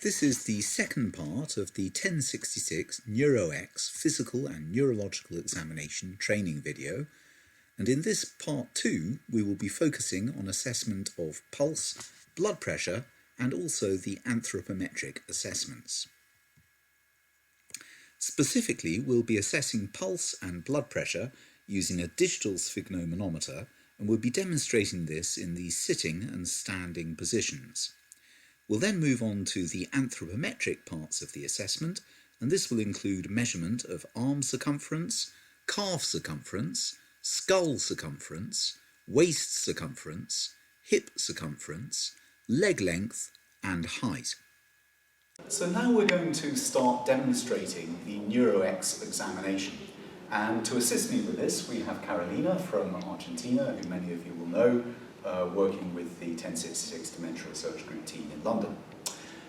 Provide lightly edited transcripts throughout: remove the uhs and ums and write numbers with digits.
This is the second part of the 1066 Neuroex Physical and Neurological Examination training video, and in this part 2 we will be focusing on assessment of pulse, blood pressure and also the anthropometric assessments. Specifically, we'll be assessing pulse and blood pressure using a digital sphygmomanometer, and we'll be demonstrating this in the sitting and standing positions. We'll then move on to the anthropometric parts of the assessment, and this will include measurement of arm circumference, calf circumference, skull circumference, waist circumference, hip circumference, leg length and height. So now we're going to start demonstrating the Neuroex examination. And to assist me with this, we have Carolina from Argentina, who many of you will know, working with the 1066 Dementia Research Group team in London.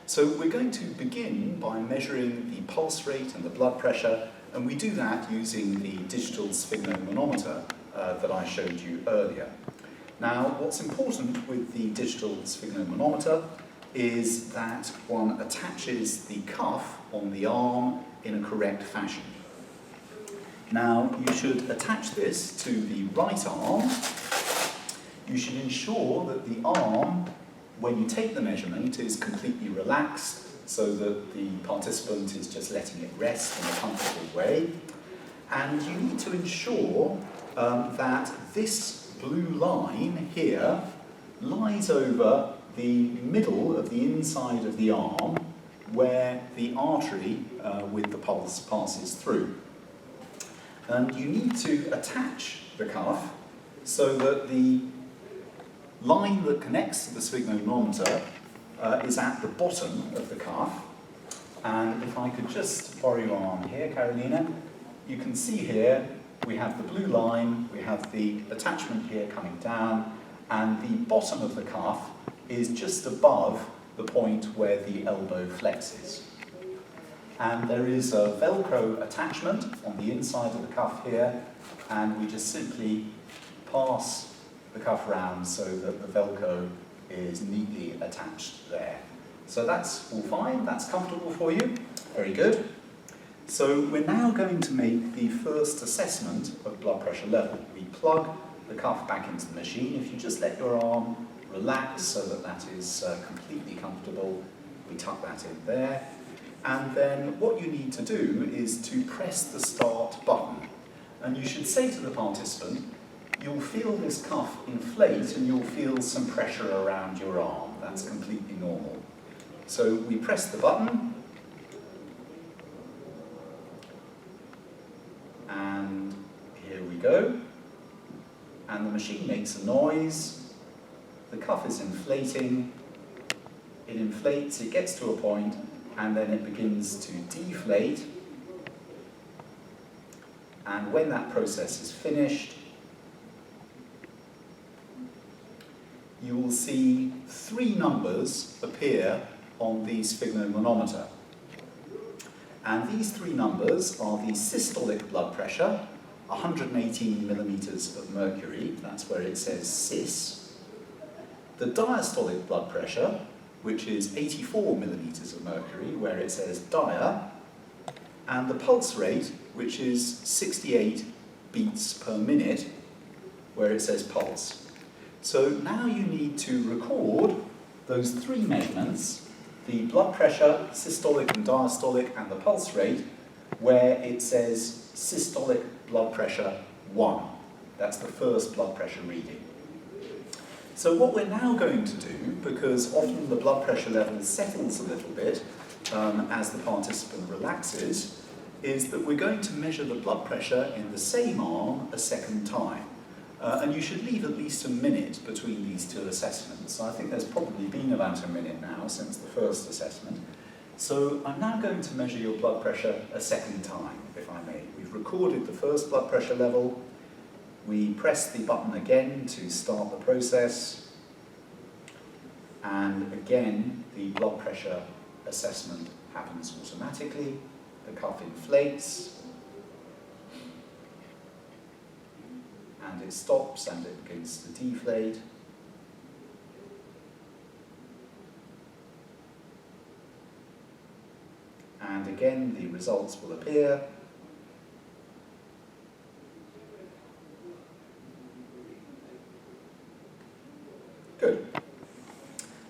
So we're going to begin by measuring the pulse rate and the blood pressure, and we do that using the digital sphygmomanometer that I showed you earlier. Now, what's important with the digital sphygmomanometer is that one attaches the cuff on the arm in a correct fashion. Now, you should attach this to the right arm. You should ensure that the arm, when you take the measurement, is completely relaxed so that the participant is just letting it rest in a comfortable way. And you need to ensure that this blue line here lies over the middle of the inside of the arm where the artery with the pulse passes through. And you need to attach the cuff so that the line that connects to the sphygmomanometer is at the bottom of the cuff. And if I could just borrow your arm here, Carolina, you can see here we have the blue line, we have the attachment here coming down, and the bottom of the cuff is just above the point where the elbow flexes. And there is a Velcro attachment on the inside of the cuff here, and we just simply pass the cuff round so that the Velcro is neatly attached there. So that's all fine, that's comfortable for you, very good. So we're now going to make the first assessment of blood pressure level. We plug the cuff back into the machine. If you just let your arm relax so that that is completely comfortable, we tuck that in there. And then what you need to do is to press the start button. And you should say to the participant, you'll feel this cuff inflate and you'll feel some pressure around your arm. That's completely normal. So we press the button, and here we go. And the machine makes a noise. The cuff is inflating. It inflates, it gets to a point, and then it begins to deflate. And when that process is finished, you will see 3 numbers appear on the sphygmomanometer. And these 3 numbers are the systolic blood pressure, 118 millimeters of mercury, that's where it says sys. The diastolic blood pressure, which is 84 millimeters of mercury, where it says dia. And the pulse rate, which is 68 beats per minute, where it says pulse. So now you need to record those 3 measurements, the blood pressure, systolic and diastolic, and the pulse rate, where it says systolic blood pressure 1. That's the first blood pressure reading. So what we're now going to do, because often the blood pressure level settles a little bit as the participant relaxes, is that we're going to measure the blood pressure in the same arm a second time. And you should leave at least a minute between these 2 assessments. I think there's probably been about a minute now since the first assessment. So I'm now going to measure your blood pressure a second time, if I may. We've recorded the first blood pressure level. We press the button again to start the process. And again, the blood pressure assessment happens automatically. The cuff inflates. And it stops and it begins to deflate. And again, the results will appear. Good.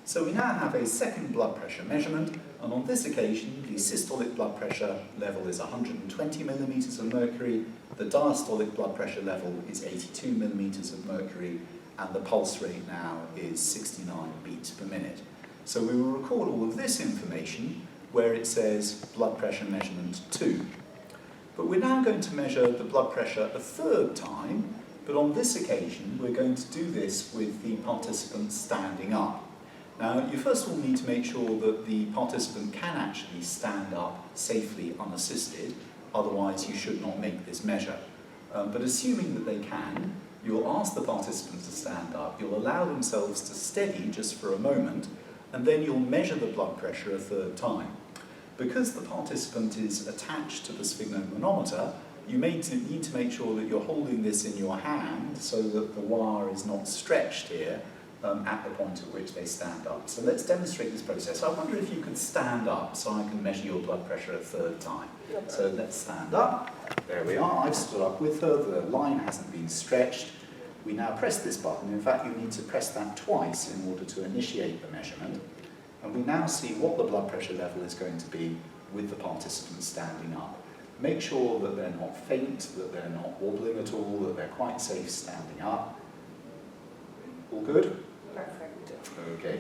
So we now have a second blood pressure measurement, and on this occasion the systolic blood pressure level is 120 millimeters of mercury, the diastolic blood pressure level is 82 millimeters of mercury, and the pulse rate now is 69 beats per minute. So we will record all of this information where it says blood pressure measurement 2. But we're now going to measure the blood pressure a third time, but on this occasion we're going to do this with the participant standing up. Now, you first of all need to make sure that the participant can actually stand up safely unassisted, otherwise you should not make this measure. But assuming that they can, you'll ask the participant to stand up, you'll allow themselves to steady just for a moment, and then you'll measure the blood pressure a third time. Because the participant is attached to the sphygmomanometer, you may need to make sure that you're holding this in your hand so that the wire is not stretched here at the point at which they stand up. So let's demonstrate this process. I wonder if you could stand up so I can measure your blood pressure a third time. So let's stand up. There we are. I've stood up with her. The line hasn't been stretched. We now press this button. In fact, you need to press that twice in order to initiate the measurement. And we now see what the blood pressure level is going to be with the participant standing up. Make sure that they're not faint, that they're not wobbling at all, that they're quite safe standing up. All good? Perfect. Okay.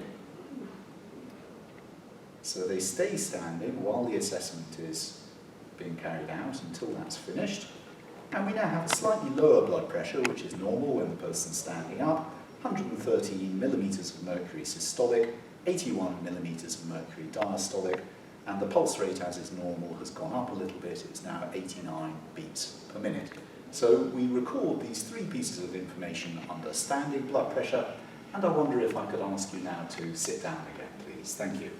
So they stay standing while the assessment is being carried out until that's finished. And we now have a slightly lower blood pressure, which is normal when the person's standing up, 113 millimeters of mercury systolic, 81 millimeters of mercury diastolic, and the pulse rate, as is normal, has gone up a little bit. It's now 89 beats per minute. So we record these three pieces of information under standing blood pressure, and I wonder if I could ask you now to sit down again, please. Thank you.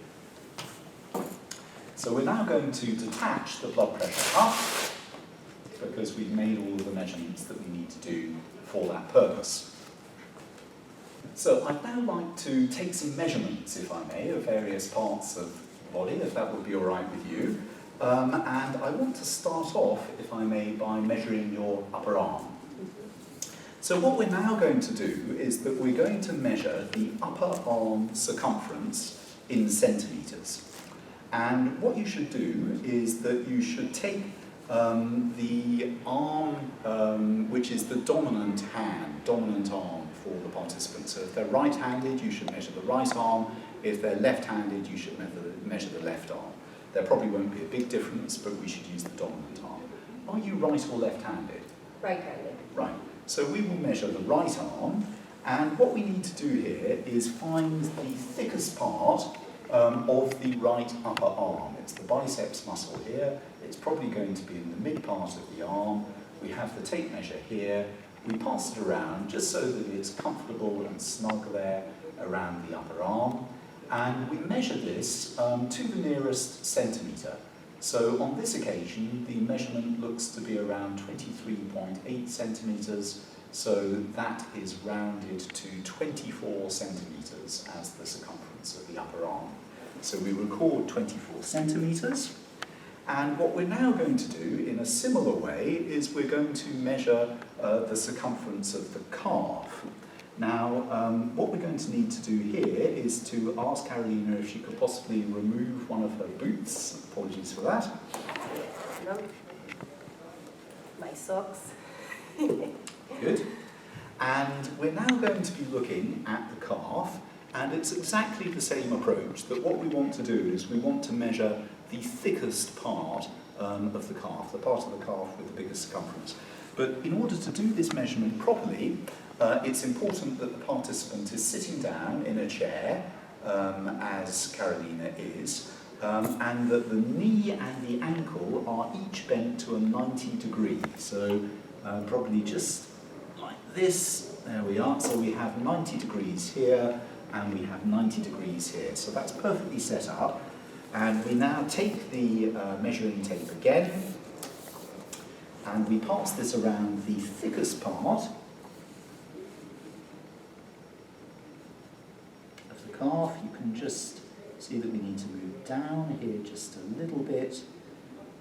So we're now going to detach the blood pressure up, because we've made all of the measurements that we need to do for that purpose. So I'd now like to take some measurements, if I may, of various parts of the body, if that would be all right with you. And I want to start off, if I may, by measuring your upper arm. So what we're now going to do is that we're going to measure the upper arm circumference in centimetres. And what you should do is that you should take the arm, which is the dominant arm for the participant. So if they're right-handed, you should measure the right arm. If they're left-handed, you should measure the left arm. There probably won't be a big difference, but we should use the dominant arm. Are you right or left-handed? Right-handed. Right. So we will measure the right arm, and what we need to do here is find the thickest part of the right upper arm. It's the biceps muscle here. It's probably going to be in the mid part of the arm. We have the tape measure here. We pass it around just so that it's comfortable and snug there around the upper arm. And we measure this to the nearest centimetre. So on this occasion, the measurement looks to be around 23.8 centimetres, so that is rounded to 24 centimetres as the circumference of the upper arm. So we record 24 centimetres, and what we're now going to do in a similar way is we're going to measure the circumference of the calf. Now, what we're going to need to do here is to ask Carolina if she could possibly remove one of her boots. Apologies for that. No. My socks. Good. And we're now going to be looking at the calf, and it's exactly the same approach, that what we want to do is we want to measure the thickest part of the calf, the part of the calf with the biggest circumference. But in order to do this measurement properly, it's important that the participant is sitting down in a chair, as Carolina is, and that the knee and the ankle are each bent to a 90 degree. So probably just like this. There we are. So we have 90 degrees here, and we have 90 degrees here. So that's perfectly set up. And we now take the measuring tape again, and we pass this around the thickest part of the calf. You can just See that we need to move down here just a little bit.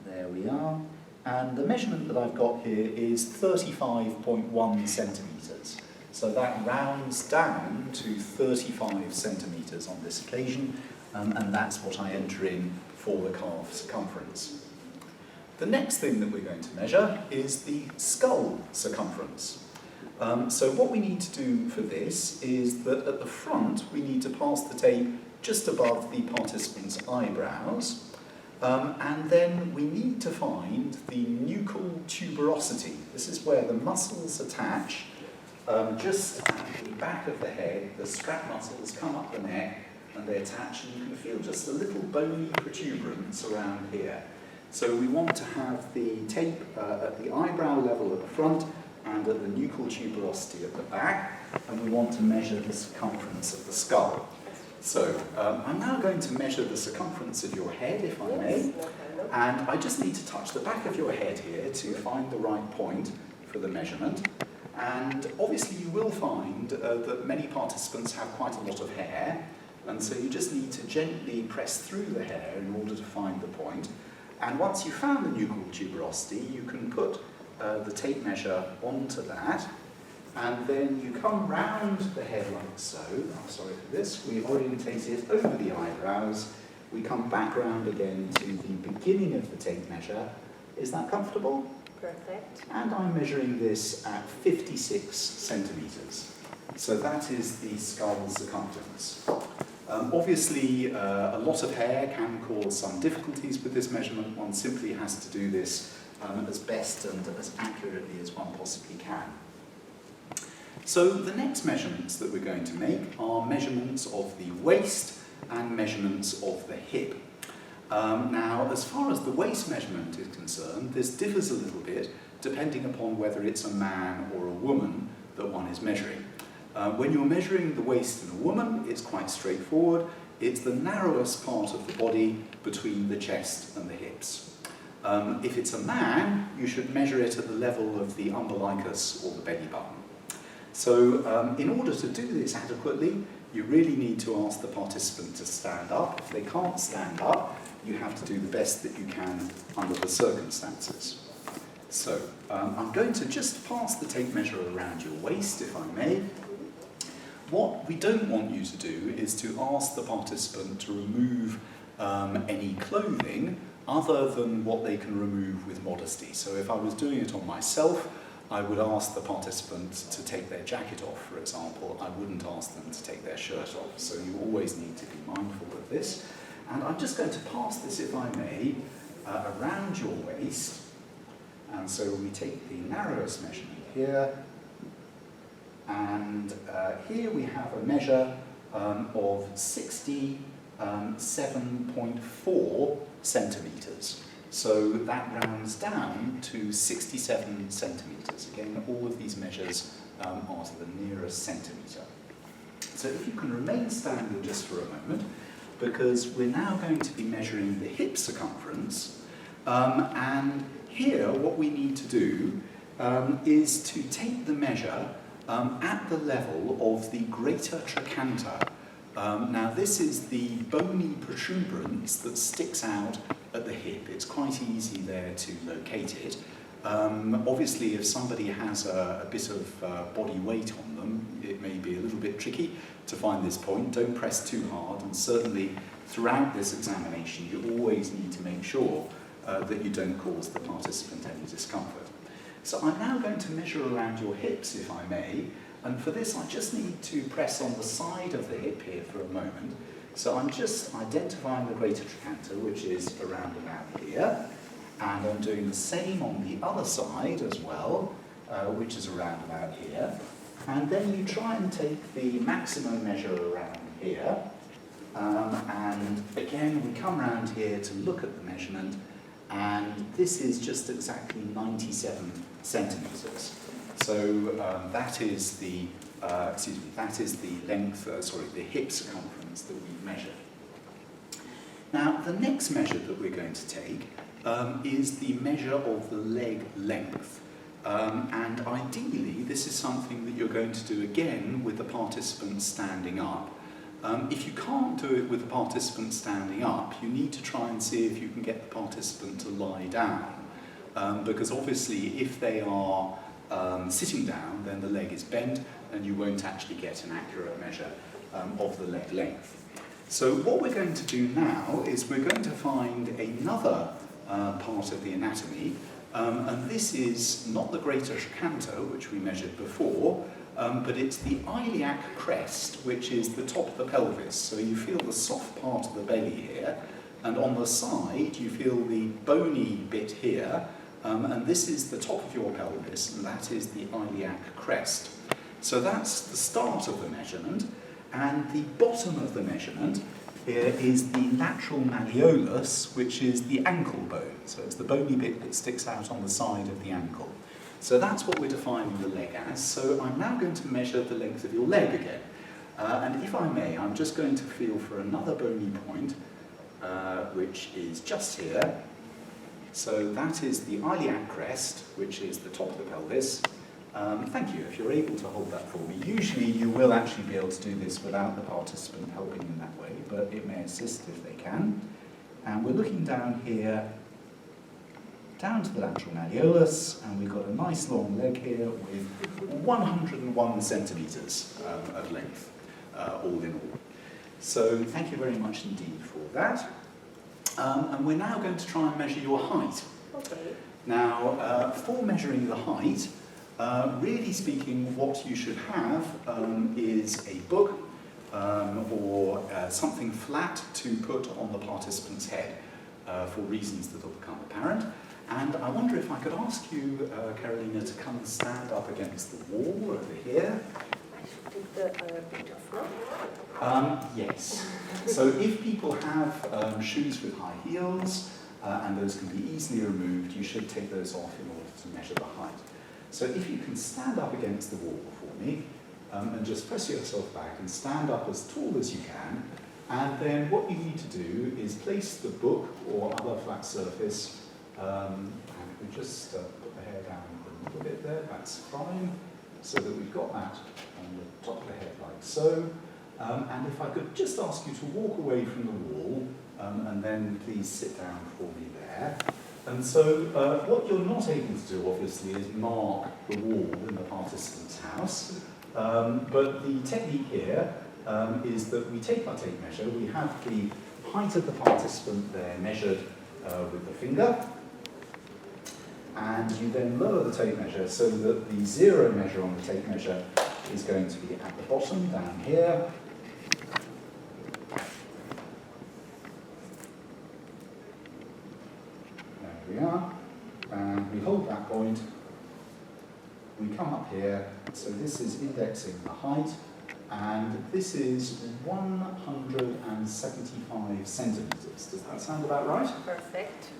There we are. And the measurement that I've got here is 35.1 centimetres. So that rounds down to 35 centimetres on this occasion, and that's what I enter in for the calf circumference. The next thing that we're going to measure is the skull circumference. So what we need to do for this is that at the front we need to pass the tape just above the participant's eyebrows, and then we need to find the nuchal tuberosity. This is where the muscles attach just at the back of the head. The strap muscles come up the neck and they attach, and you can feel just a little bony protuberance around here. So we want to have the tape at the eyebrow level at the front and at the nuchal tuberosity at the back, and we want to measure the circumference of the skull. So I'm now going to measure the circumference of your head, if I may, and I just need to touch the back of your head here to find the right point for the measurement. And obviously you will find that many participants have quite a lot of hair, and so you just need to gently press through the hair in order to find the point. And once you've found the nuchal tuberosity, you can put the tape measure onto that, and then you come round the head like so. Oh, sorry for this. We orientate it over the eyebrows. We come back round again to the beginning of the tape measure. Is that comfortable? Perfect. And I'm measuring this at 56 centimetres. So that is the skull circumference. Obviously, a lot of hair can cause some difficulties with this measurement. One simply has to do this as best and as accurately as one possibly can. So the next measurements that we're going to make are measurements of the waist and measurements of the hip. Now, as far as the waist measurement is concerned, this differs a little bit depending upon whether it's a man or a woman that one is measuring. When you're measuring the waist in a woman, it's quite straightforward. It's the narrowest part of the body between the chest and the hips. If it's a man, you should measure it at the level of the umbilicus or the belly button. So in order to do this adequately, you really need to ask the participant to stand up. If they can't stand up, you have to do the best that you can under the circumstances. So I'm going to just pass the tape measure around your waist, if I may. What we don't want you to do is to ask the participant to remove any clothing other than what they can remove with modesty. So if I was doing it on myself, I would ask the participant to take their jacket off, for example. I wouldn't ask them to take their shirt off. So you always need to be mindful of this. And I'm just going to pass this, if I may, around your waist. And so we take the narrowest measurement here. And here we have a measure of 67.4 centimetres. So that rounds down to 67 centimetres. Again, all of these measures are to the nearest centimetre. So if you can remain standing just for a moment, because we're now going to be measuring the hip circumference, and here what we need to do is to take the measure at the level of the greater trochanter. Now this is the bony protuberance that sticks out at the hip. It's quite easy there to locate it. Obviously, if somebody has a bit of body weight on them, it may be a little bit tricky to find this point. Don't press too hard, and certainly throughout this examination you always need to make sure that you don't cause the participant any discomfort. So I'm now going to measure around your hips, if I may, and for this I just need to press on the side of the hip here for a moment. So I'm just identifying the greater trochanter, which is around about here, and I'm doing the same on the other side as well, which is around about here. And then you try and take the maximum measure around here, and again we come around here to look at the measurement, and this is just exactly 97 centimetres. So that is the length, the hip circumference that we've measured. Now, the next measure that we're going to take is the measure of the leg length. And ideally, this is something that you're going to do again with the participant standing up. If you can't do it with the participant standing up, you need to try and see if you can get the participant to lie down. Because obviously if they are sitting down, then the leg is bent and you won't actually get an accurate measure of the leg length. So what we're going to do now is we're going to find another part of the anatomy, and this is not the greater trochanter, which we measured before, but it's the iliac crest, which is the top of the pelvis. So you feel the soft part of the belly here, and on the side you feel the bony bit here, and this is the top of your pelvis, and that is the iliac crest. So that's the start of the measurement, and the bottom of the measurement here is the lateral malleolus, which is the ankle bone. So it's the bony bit that sticks out on the side of the ankle. So that's what we're defining the leg as. So I'm now going to measure the length of your leg again. And if I may, I'm just going to feel for another bony point, which is just here. So that is the iliac crest, which is the top of the pelvis. Thank you, if you're able to hold that for me. Usually you will actually be able to do this without the participant helping in that way, but it may assist if they can. And we're looking down here, down to the lateral malleolus, and we've got a nice long leg here with 101 centimetres of length, all in all. So thank you very much indeed for that. And we're now going to try and measure your height. Okay. Now, for measuring the height, really speaking, what you should have is a book or something flat to put on the participant's head for reasons that will become apparent. And I wonder if I could ask you, Carolina, to come and stand up against the wall over here. I should take the bit off now. Yes. So if people have shoes with high heels, and those can be easily removed, you should take those off in order to measure the height. So if you can stand up against the wall for me, and just press yourself back and stand up as tall as you can, and then what you need to do is place the book or other flat surface, and we just put the hair down a little bit there, that's fine, so that we've got that on the top of the head like so. And if I could just ask you to walk away from the wall, and then please sit down for me there. And so what you're not able to do, obviously, is mark the wall in the participant's house. But the technique here is that we take our tape measure, we have the height of the participant there measured with the finger, and you then lower the tape measure so that the zero measure on the tape measure is going to be at the bottom, down here. We are, and we hold that point, we come up here, so this is indexing the height, and this is 175 centimetres. Does that sound about right? Perfect.